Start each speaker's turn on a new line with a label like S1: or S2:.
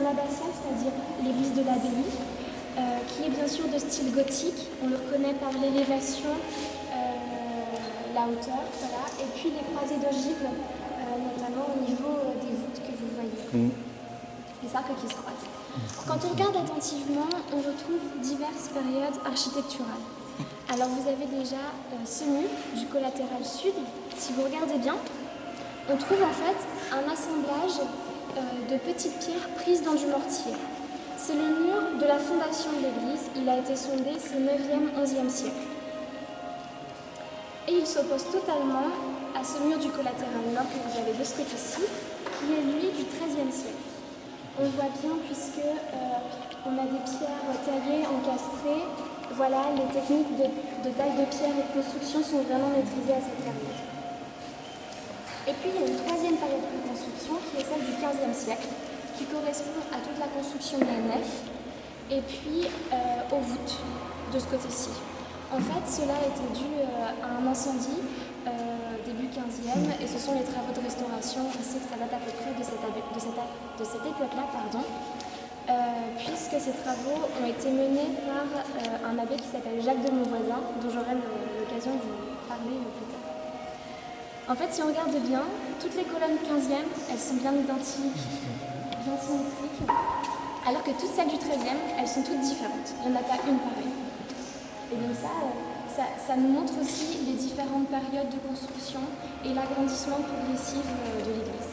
S1: l'abbatiale, c'est-à-dire l'église de l'abbaye, qui est bien sûr de style gothique. On le reconnaît par l'élévation, la hauteur, voilà, et puis les croisées d'ogives, notamment au niveau des voûtes que vous voyez. Les arcs qui se croisent. Quand on regarde attentivement, on retrouve diverses périodes architecturales. Alors vous avez déjà ce mur du collatéral sud. Si vous regardez bien, on trouve en fait un assemblage de petites pierres prises dans du mortier. C'est le mur de la fondation de l'église. Il a été sondé, c'est 9e, 11e siècle. Et il s'oppose totalement à ce mur du collatéral nord que vous avez de ce côté-ci, qui est lui du 13e siècle. On le voit bien puisque on a des pierres taillées, encastrées. Voilà, les techniques de taille de pierre et de construction sont vraiment maîtrisées à cette période. Et puis il y a une troisième période de construction qui est celle du 15e siècle, qui correspond à toute la construction de la nef et puis aux voûtes de ce côté-ci. En fait, cela était dû à un incendie début 15e et ce sont les travaux de restauration, on sait que ça date à peu près de cette époque-là, puisque ces travaux ont été menés par un abbé qui s'appelle Jacques de Monvoisin, dont j'aurai l'occasion de vous parler plus tard. En fait, si on regarde bien, toutes les colonnes 15e, elles sont bien identiques, bien symétriques, alors que toutes celles du 13e, elles sont toutes différentes. Il n'y en a pas une pareille. Et donc ça nous montre aussi les différentes périodes de construction et l'agrandissement progressif de l'église.